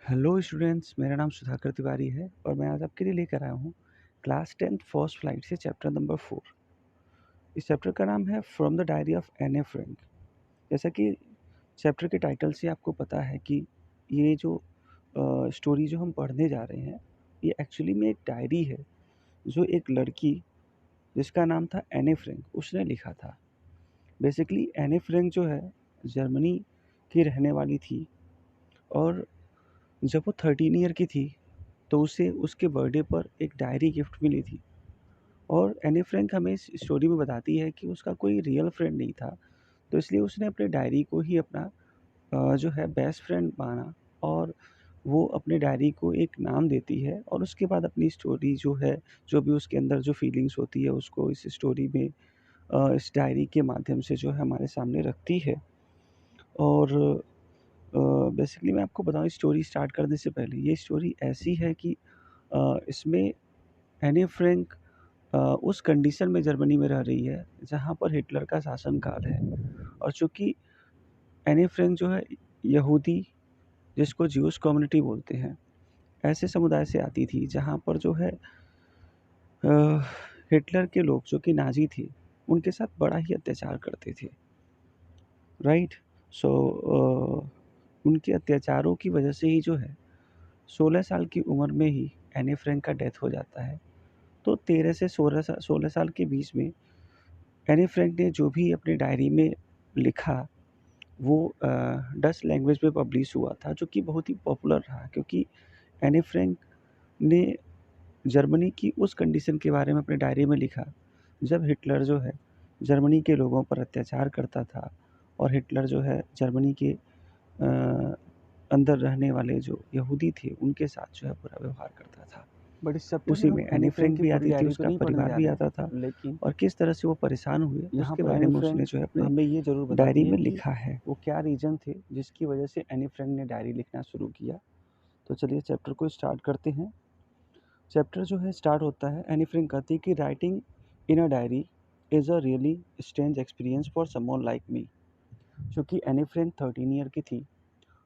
Hello students, मेरा नाम सुधाकर तिवारी है और मैं आज आपके लिए लेकर आया हूँ क्लास 10th फर्स्ट फ्लाइट से चैप्टर नंबर 4। इस चैप्टर का नाम है फ्रॉम द डायरी ऑफ एने फ्रैंक। जैसा कि चैप्टर के टाइटल से आपको पता है कि ये जो स्टोरी जो हम पढ़ने जा रहे हैं, ये एक्चुअली में एक डायरी है जो एक लड़की जिसका नाम था एने फ्रैंक उसने लिखा था। बेसिकली एने फ्रैंक जो है जर्मनी की रहने वाली थी और जब वो 13 ईयर की थी तो उसे उसके बर्थडे पर एक डायरी गिफ्ट मिली थी। और एनी फ्रैंक हमें इस स्टोरी में बताती है कि उसका कोई रियल फ्रेंड नहीं था, तो इसलिए उसने अपने डायरी को ही अपना जो है बेस्ट फ्रेंड माना और वो अपने डायरी को एक नाम देती है और उसके बाद अपनी स्टोरी जो है, जो भी उसके अंदर जो फीलिंग्स होती है उसको इस स्टोरी में इस डायरी के माध्यम से जो है हमारे सामने रखती है। और बेसिकली मैं आपको बताऊँ, स्टोरी स्टार्ट करने से पहले ये स्टोरी ऐसी है कि इसमें एनी फ्रैंक उस कंडीशन में जर्मनी में रह रही है जहाँ पर हिटलर का शासनकाल है। और चूँकि एनी फ्रैंक जो है यहूदी, जिसको ज्यूश कम्युनिटी बोलते हैं, ऐसे समुदाय से आती थी जहाँ पर जो है हिटलर के लोग जो कि नाज़ी थे, उनके साथ बड़ा ही अत्याचार करते थे, राइट? सो उनके अत्याचारों की वजह से ही जो है 16 साल की उम्र में ही एनी फ्रैंक का डेथ हो जाता है। तो 13 से 16 साल के बीच में एनी फ्रैंक ने जो भी अपनी डायरी में लिखा वो डच लैंग्वेज में पब्लिश हुआ था, जो कि बहुत ही पॉपुलर रहा क्योंकि एनी फ्रैंक ने जर्मनी की उस कंडीशन के बारे में अपनी डायरी में लिखा जब हिटलर जो है जर्मनी के लोगों पर अत्याचार करता था और हिटलर जो है जर्मनी के अ, अंदर रहने वाले जो यहूदी थे उनके साथ जो है बुरा व्यवहार करता था। बट इस चैप्टर में उसी हम में एनी एनी फ्रैंक फ्रैंक की भी पूरी आती थी, डायरी तो उसका नहीं पढ़ने परिवार जा भी रहे आता था हैं, लेकिन और किस तरह से वो परेशान हुए यहाँ उसके पर बारे एनी में उसने फ्रैंक जो है अपने हमें ये ज़रूर डायरी बताती है में कि लिखा है। वो क्या रीज़न थे जिसकी वजह से एनी फ्रैंक ने डायरी लिखना शुरू किया। तो चलिए चैप्टर को स्टार्ट करते हैं। चैप्टर जो है स्टार्ट होता है, एनी फ्रैंक कहती है कि writing in a diary is a really strange experience for someone like me. क्योंकि एनी फ्रैंक 13 ईयर की थी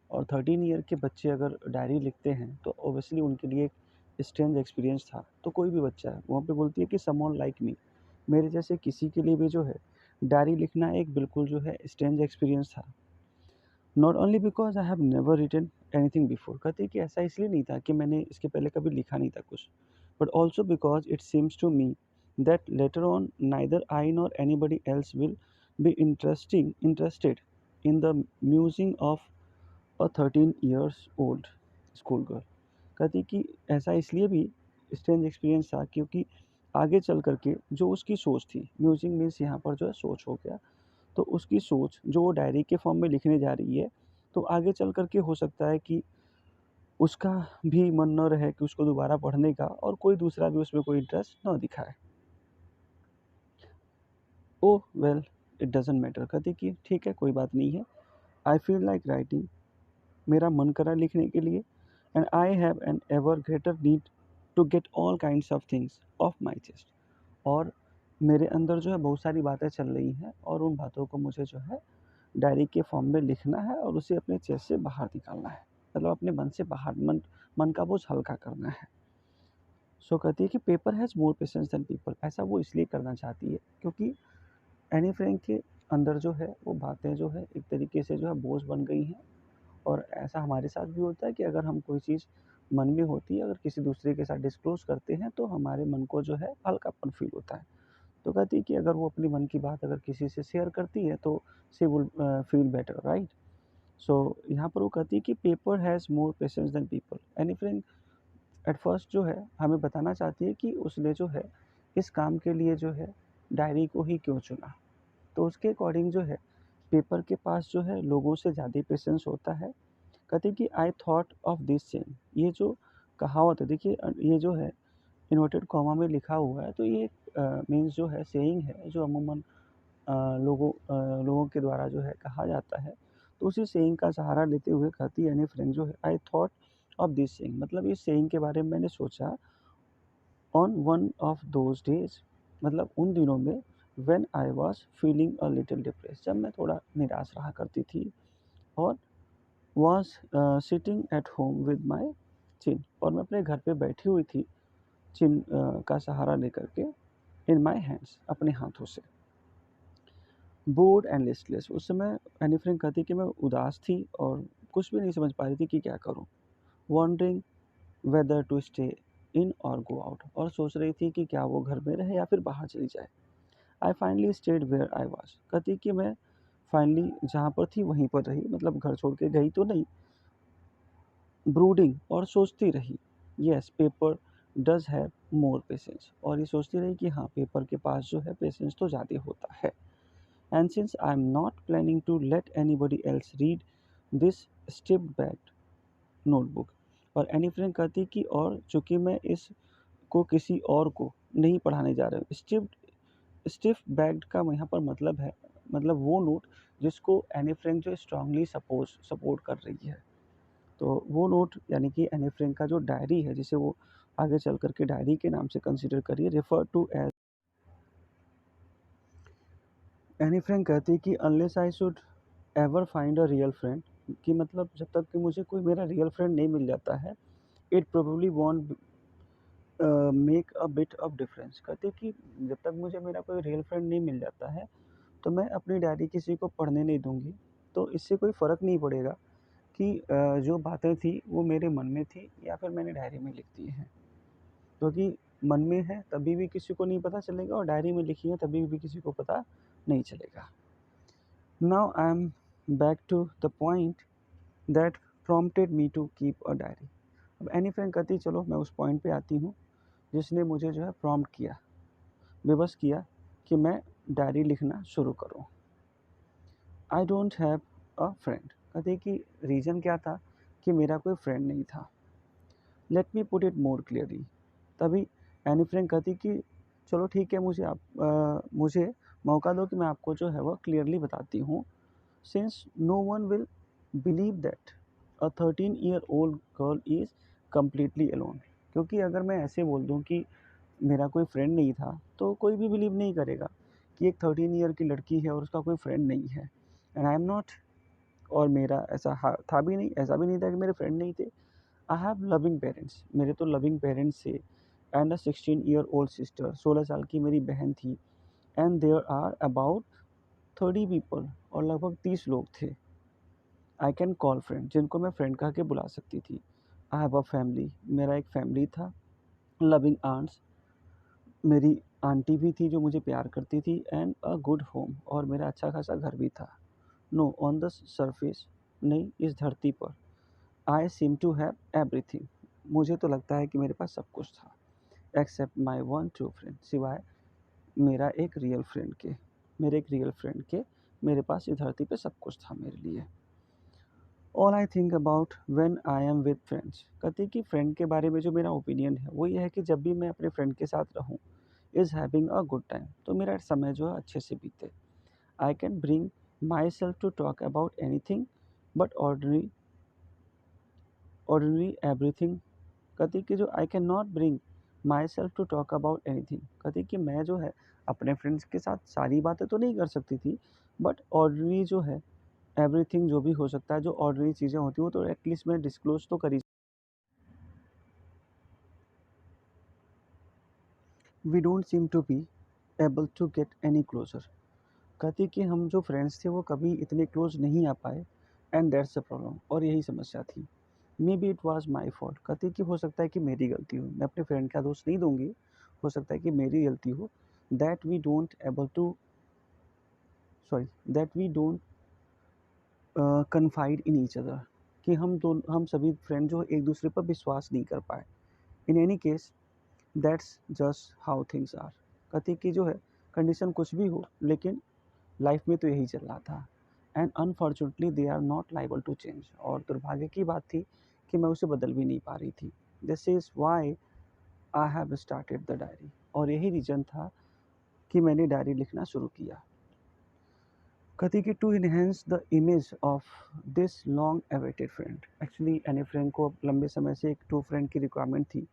और 13 ईयर के बच्चे अगर डायरी लिखते हैं तो ऑब्वियसली उनके लिए एक स्ट्रेंज एक्सपीरियंस था। तो कोई भी बच्चा है वहाँ पे बोलती है कि समवन लाइक मी, मेरे जैसे किसी के लिए भी जो है डायरी लिखना एक बिल्कुल जो है स्ट्रेंज एक्सपीरियंस था। Not only because I have never written anything before, कहती है कि ऐसा इसलिए नहीं था कि मैंने इसके पहले कभी लिखा नहीं था कुछ, but also because it seems to me that later on neither I nor anybody else will be interested in the musing of a 13 years old school girl. कहती कि ऐसा इसलिए भी स्ट्रेंज एक्सपीरियंस था क्योंकि आगे चल कर के जो उसकी सोच थी, म्यूजिंग मीन्स यहाँ पर जो है सोच हो गया, तो उसकी सोच जो वो डायरी के फॉर्म में लिखने जा रही है, तो आगे चल कर के हो सकता है कि उसका भी मन न रहे कि उसको दोबारा पढ़ने का और कोई दूसरा भी उसमें कोई इंटरेस्ट न दिखाए। ओह वेल, इट डजेंट मैटर, कहती कि ठीक है, कोई बात नहीं है। आई फील लाइक राइटिंग, मेरा मन करा लिखने के लिए, and I have an ever greater need to get all kinds of things off my chest. और मेरे अंदर जो है बहुत सारी बातें चल रही हैं और उन बातों को मुझे जो है डायरी के फॉर्म में लिखना है और उसे अपने चेस्ट से बाहर निकालना है, मतलब अपने मन से बाहर, मन का बोझ हल्का करना है। सो कहती है कि paper has more patience than people, ऐसा वो इसलिए करना चाहती है क्योंकि एनी फ्रैंक के अंदर जो है वो बातें जो है एक तरीके से जो है बोझ बन गई हैं। और ऐसा हमारे साथ भी होता है कि अगर हम कोई चीज़ मन में होती है, अगर किसी दूसरे के साथ डिस्क्लोज़ करते हैं, तो हमारे मन को जो है हल्कापन फ़ील होता है। तो कहती है कि अगर वो अपने मन की बात अगर किसी से शेयर करती है, तो she will feel better, right? So यहाँ पर वो कहती है कि paper has more patience than people. Anne Frank at first जो है हमें बताना चाहती है कि उसने जो है इस काम के लिए जो है डायरी को ही क्यों चुना। तो उसके अकॉर्डिंग जो है पेपर के पास जो है लोगों से ज़्यादा पेशेंस होता है। कहते हैं कि आई थॉट ऑफ दिस सेम, ये जो कहावत है, देखिए ये जो है इन्वर्टेड कॉमा में लिखा हुआ है, तो ये मीन्स जो है सेइंग है जो अमूमन लोगों के द्वारा जो है कहा जाता है। तो उसी सेइंग का सहारा लेते हुए कहती है एनी फ्रैंक जो है, I thought of this saying, मतलब इस सेइंग के बारे में मैंने सोचा on one of those days, मतलब उन दिनों में when I was feeling a little depress, जब मैं थोड़ा निराश रहा करती थी। और was sitting at home with my chin, और मैं अपने घर पे बैठी हुई थी चिन का सहारा लेकर के, इन माई हैंड्स, अपने हाथों से। बोर्ड एंड लिस्टलेस, उस समय एनी फ्रैंक कहती कि मैं उदास थी और कुछ भी नहीं समझ पा रही थी कि क्या करूं। Wondering whether to stay in और गो आउट, और सोच रही थी कि क्या वो घर में रहे या फिर बाहर चली जाए। I finally stayed where I was, कहती कि मैं फाइनली जहाँ पर थी वहीं पर रही, मतलब घर छोड़ के गई तो नहीं। ब्रूडिंग, और सोचती रही। Yes, paper does have more patience, और ये सोचती रही कि हाँ, पेपर के पास जो है पेशेंस तो ज़्यादा होता है। And since I am not planning to let anybody else read this stiff backed notebook, और एनी फ्रैंक कहती कि और चूंकि मैं इस को किसी और को नहीं पढ़ाने जा रहे हूँ। स्टिफ बैग्ड का यहाँ पर मतलब है, मतलब वो नोट जिसको एनी फ्रैंक जो स्ट्रांगली सपोर्ट कर रही है। तो वो नोट यानी कि एनी फ्रैंक का जो डायरी है, जिसे वो आगे चल करके डायरी के नाम से कंसिडर करिए, refer to as. Anne Frank कहती है कि unless I should ever find a real friend, कि मतलब जब तक कि मुझे कोई मेरा रियल फ्रेंड नहीं मिल जाता है, it probably want make a bit of difference. कहते कि जब तक मुझे मेरा कोई रियल फ्रेंड नहीं मिल जाता है तो मैं अपनी डायरी किसी को पढ़ने नहीं दूंगी। तो इससे कोई फ़र्क नहीं पड़ेगा कि जो बातें थी वो मेरे मन में थी या फिर मैंने डायरी में लिख दी हैं, क्योंकि मन में है तभी भी किसी को नहीं पता चलेगा और डायरी में लिखी है तभी भी किसी को पता नहीं चलेगा। Now I am back to the point that prompted me to keep a diary. अब एनी फ्रैंक कहती चलो मैं उस पॉइंट पे आती हूँ जिसने मुझे जो है प्रॉम्प्ट किया, विवश किया कि मैं डायरी लिखना शुरू करूँ। I don't have a friend, कहते कि रीज़न क्या था कि मेरा कोई फ्रेंड नहीं था। Let me put it more clearly, तभी एनी फ्रैंक कहती कि चलो ठीक है, मुझे मौका दो कि मैं आपको जो है वह क्लियरली बताती हूँ। Since no one will believe that a 13-year-old girl is completely alone, क्योंकि अगर मैं ऐसे बोल दूँ कि मेरा कोई फ्रेंड नहीं था तो कोई भी बिलीव नहीं करेगा कि एक 13 ईयर की लड़की है और उसका कोई फ्रेंड नहीं है। एंड आई एम नॉट, और मेरा ऐसा था भी नहीं, ऐसा भी नहीं था कि मेरे फ्रेंड नहीं थे। आई हैव लविंग पेरेंट्स, मेरे तो लविंग पेरेंट्स थे। एंड अ 16-year-old सिस्टर, 16 साल की मेरी बहन थी। And there are about 30 people, और लगभग 30 लोग थे। आई कैन कॉल फ्रेंड, जिनको मैं फ्रेंड कह के बुला सकती थी। आई हैव अ फैमिली, मेरा एक फैमिली था। लविंग आंट्स, मेरी आंटी भी थी जो मुझे प्यार करती थी। एंड अ गुड होम, और मेरा अच्छा खासा घर भी था। नो, ऑन द सरफेस, नहीं इस धरती पर, आई सीम टू हैव एवरीथिंग, मुझे तो लगता है कि मेरे पास सब कुछ था। Except my one true friend, सिवाय मेरा एक रियल फ्रेंड के, मेरे एक रियल फ्रेंड के मेरे पास इस धरती पे सब कुछ था मेरे लिए। All I think about when I am with friends, कहती कि फ्रेंड के बारे में जो मेरा ओपिनियन है वो ये है कि जब भी मैं अपने फ्रेंड के साथ रहूँ, is having a good time, तो मेरा समय जो है अच्छे से बीते। I can bring myself to talk about anything but ordinary everything, कहती कि जो I can not bring myself to talk about anything, कहती कि मैं जो है अपने फ्रेंड्स के साथ सारी बातें तो नहीं कर सकती थी, बट ऑर्डनरी जो है एवरीथिंग, जो भी हो सकता है, जो ऑर्डनरी चीज़ें होती हैं वो तो एटलीस्ट मैं डिस्क्लोज तो करी। We don't seem to be able to get any closer, कहती कि हम जो फ्रेंड्स थे वो कभी इतने क्लोज नहीं आ पाए। एंड दैट्स अ प्रॉब्लम, और यही समस्या थी। May be it was my fault, कहती कि हो सकता है कि मेरी गलती हो, मैं अपने फ्रेंड का दोस्त नहीं दूंगी, हो सकता है कि मेरी गलती हो। That we don't able to sorry that we don't confide in each other, कि हम सभी फ्रेंड जो एक दूसरे पर विश्वास नहीं कर पाए। In any case that's just how things are, कहती कि जो है कंडीशन कुछ भी हो लेकिन लाइफ में तो यही चल रहा था। And unfortunately they are not liable to change, और दुर्भाग्य की बात थी कि मैं उसे बदल भी नहीं पा रही थी। This is why I have started the diary, और यही रीज़न था कि मैंने डायरी लिखना शुरू किया। कहती कि to enhance the image of this long awaited friend, actually any friend को लंबे समय से एक ट्रू फ्रेंड की रिक्वायरमेंट थी।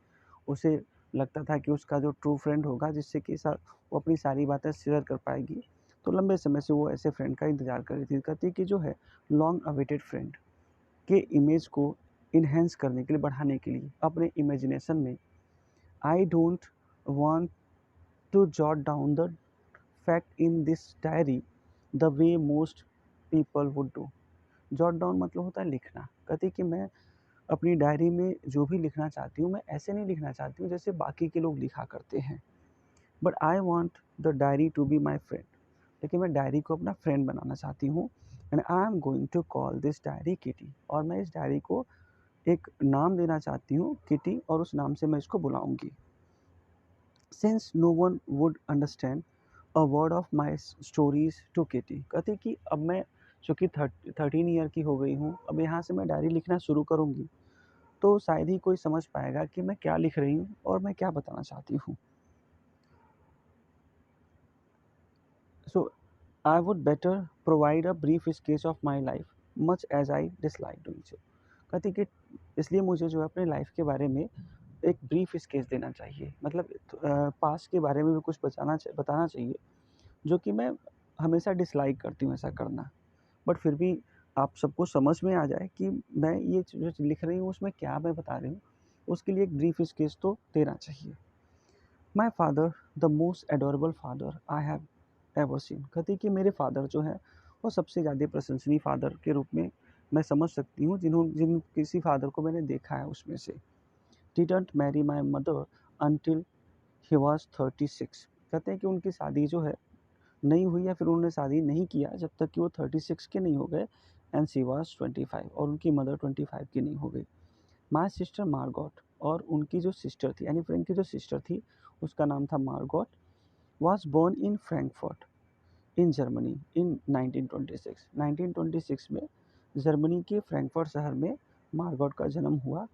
उसे लगता था कि उसका जो ट्रू फ्रेंड होगा जिससे कि वो अपनी सारी बातें शेयर कर पाएगी, तो लंबे समय से वो ऐसे फ्रेंड का इंतज़ार कर रही थी। कहती कि जो है लॉन्ग अवेटेड फ्रेंड, के इमेज को इन्हेंस करने के लिए, बढ़ाने के लिए अपने इमेजिनेशन में I don't want to jot down the fact in this diary the way most people would do. Jot down मतलब होता है लिखना। कहते कि मैं अपनी डायरी में जो भी लिखना चाहती हूँ मैं ऐसे नहीं लिखना चाहती हूँ जैसे बाकी के लोग लिखा करते हैं। But I want the diary to be my friend, लेकिन मैं डायरी को अपना फ्रेंड बनाना चाहती हूँ। And I am going to call this diary Kitty, और मैं इस डायरी को एक नाम देना चाहती हूँ किटी, और उस नाम से मैं इसको बुलाऊंगी। Since no one would understand a word of my stories to Kitty. कहती कि अब मैं चूँकि 13 ईयर की हो गई हूँ, अब यहाँ से मैं डायरी लिखना शुरू करूँगी तो शायद ही कोई समझ पाएगा कि मैं क्या लिख रही हूँ और मैं क्या बताना चाहती हूँ। So I would better provide a brief sketch of my life much as I dislike doing so. कहती कि इसलिए मुझे जो है अपने लाइफ के बारे में एक ब्रीफ स्केच देना चाहिए, मतलब पास के बारे में भी कुछ बताना चाहिए जो कि मैं हमेशा डिसलाइक करती हूँ ऐसा करना, बट फिर भी आप सबको समझ में आ जाए कि मैं ये जो लिख रही हूँ उसमें क्या मैं बता रही हूँ, उसके लिए एक ब्रीफ स्केच तो देना चाहिए। My father the most adorable father I have ever seen. कहती कि मेरे फादर जो है वो सबसे ज़्यादा प्रशंसनीय फादर के रूप में मैं समझ सकती हूँ जिन किसी फादर को मैंने देखा है उसमें से। Didn't marry my mother until he was 36। कहते हैं कि उनकी शादी जो है नहीं हुई, या फिर उन्होंने शादी नहीं किया जब तक कि वो 36 के नहीं हो गए। एंड शी वॉज 25, और उनकी मदर 25 की नहीं हो गई। माई सिस्टर मार्गॉट, और उनकी जो सिस्टर थी यानी फ्रेंक की जो सिस्टर थी उसका नाम था Margot, was born in Frankfurt in Germany in 1926। 1926 में जर्मनी के फ्रैंकफर्ट शहर में मार्गॉट का जन्म हुआ।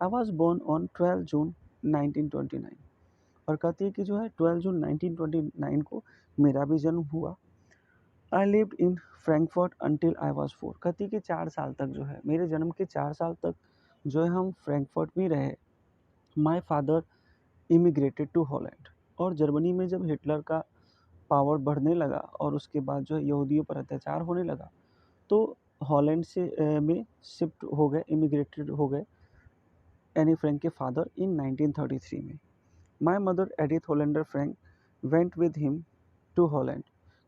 आई वॉज बोर्न ऑन 12 जून 1929। और कहती है कि जो है 12 जून 1929 को मेरा भी जन्म हुआ। I lived in Frankfurt until I was 4। कहती कि 4 साल तक जो है, मेरे जन्म के 4 साल तक जो है हम फ्रैंकफर्ट में रहे। My father emigrated to Holland. और जर्मनी में जब हिटलर का पावर बढ़ने लगा और उसके बाद जो है यहूदियों पर अत्याचार होने लगा तो हॉलैंड से में शिफ्ट हो गए, इमिग्रेटेड हो गए एनी फ्रैंक के फादर इन 1933 में। My mother Edith Hollander Frank went with him to Holland.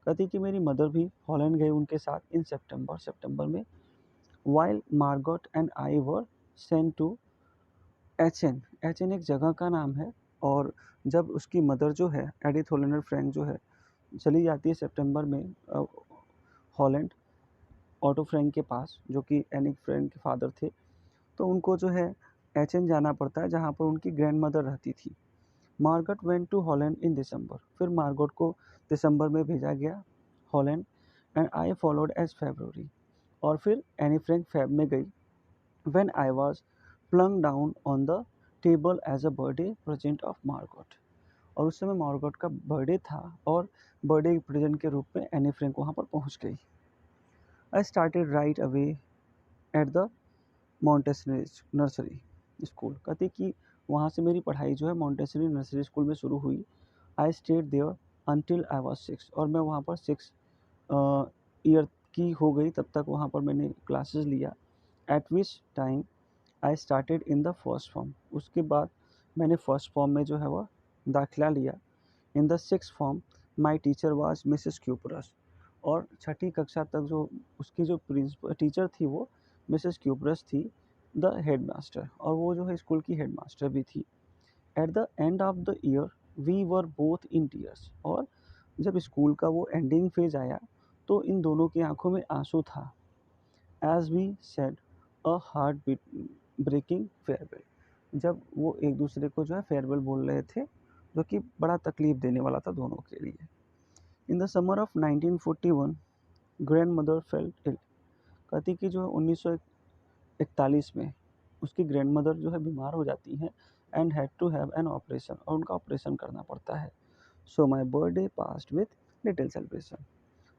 कहती कि मेरी मदर भी हॉलैंड गए उनके साथ इन सितंबर में। While Margot and I were sent to Aachen. Aachen एक जगह का नाम है। और जब उसकी मदर जो है एडिथ होलेंडर फ्रैंक जो है चली जाती है सितंबर में हॉलैंड ऑटो फ्रैंक के पास जो कि एनिक फ्रैंक के फादर थे, तो उनको जो है एचएन जाना पड़ता है जहाँ पर उनकी ग्रैंड मदर रहती थी। Margot went to Holland in December. फिर मार्गट को दिसंबर में भेजा गया Holland. And I followed as February. और फिर एनी फ्रैंक फेब में गई। When I was plunk down on the table as a birthday present of Margot. और उस समय मार्गट का बर्थडे था और बर्थडे प्रेजेंट के रूप में एनी फ्रैंक वहाँ पर पहुँच गई। I started right away at the Montessori nursery school. कहती कि वहाँ से मेरी पढ़ाई जो है मॉन्टेसरी नर्सरी स्कूल में शुरू हुई। I stayed there until I was 6। और मैं वहाँ पर 6 ईयर की हो गई तब तक वहाँ पर मैंने क्लासेस लिया। Eight which time I started in the first form. उसके बाद मैंने फर्स्ट फॉर्म में जो है वह दाखिला लिया। In the 6th form my teacher was Mrs cuprous. और 6ठी कक्षा तक जो उसकी जो प्रिंसिपल टीचर थी वो मिसेस क्यूपरस थी, द हेड मास्टर, और वो जो है स्कूल की हेड मास्टर भी थी। At the end of the year we were both in tears. और जब स्कूल का वो एंडिंग फेज आया तो इन दोनों की आंखों में आंसू था। As we said a heart breaking farewell. जब वो एक दूसरे को जो है फेयरवेल बोल रहे थे जो कि बड़ा तकलीफ देने वाला था दोनों के लिए। In the summer of 1941 grandmother felt ill. कहती कि जो है 1941 में उसकी ग्रैंड मदर जो है बीमार हो जाती हैं and had to have an operation, और उनका ऑपरेशन करना पड़ता है। So my birthday passed with little celebration.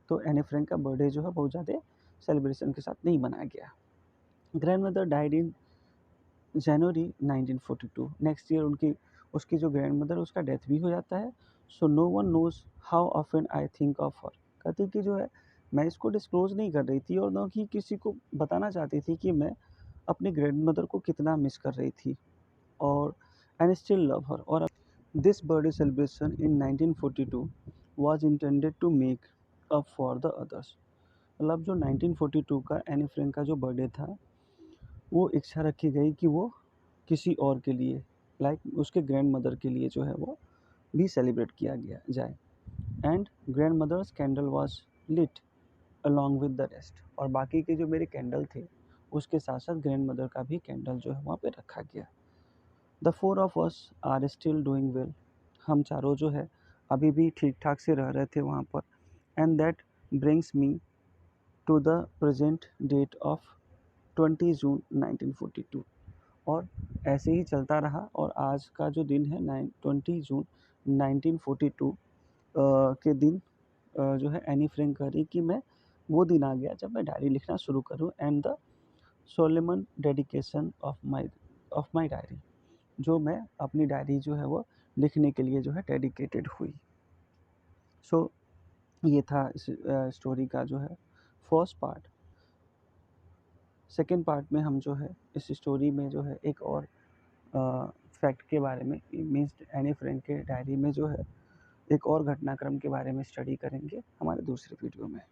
तो एनी फ्रैंक का बर्थडे जो है बहुत ज़्यादा सेलिब्रेशन के साथ नहीं मनाया गया। Grand mother died in January 1942। Next year उसकी जो ग्रैंड मदर उसका डेथ भी हो जाता है। So no one knows how often I think of her. कहती कि जो है मैं इसको डिस्क्लोज नहीं कर रही थी और ना कि किसी को बताना चाहती थी कि मैं अपनी ग्रैंडमदर को कितना मिस कर रही थी और एंड स्टिल लव हर। और this birthday celebration in 1942 was intended to make up for the others. मतलब जो 1942 का एनी फ्रैंक का जो बर्थडे था, वो इच्छा रखी गई कि वो किसी और के लिए, लाइक उसके ग्रैंड मदर के लिए जो है वो भी सेलिब्रेट किया गया जाए। And grandmother's candle was lit along with the rest. और बाकी के जो मेरे कैंडल थे उसके साथ साथ ग्रैंड मदर का भी कैंडल जो है वहाँ पे रखा गया। The four of us are still doing well. हम चारों जो है अभी भी ठीक ठाक से रह रहे थे वहाँ पर। And that brings me to the present date of 20 June 1942। और ऐसे ही चलता रहा और आज का जो दिन है 20 जून 1942 के दिन जो है एनी फ्रैंक कह रही कि मैं वो दिन आ गया जब मैं डायरी लिखना शुरू करूँ। And the solemn dedication of my diary, जो मैं अपनी डायरी जो है वो लिखने के लिए जो है डेडिकेटेड हुई। सो ये था इस स्टोरी का जो है फर्स्ट पार्ट। सेकेंड पार्ट में हम जो है इस स्टोरी में जो है एक और फैक्ट के बारे में, मीन्स एनी फ्रैंक के डायरी में जो है एक और घटनाक्रम के बारे में स्टडी करेंगे हमारे दूसरे वीडियो में।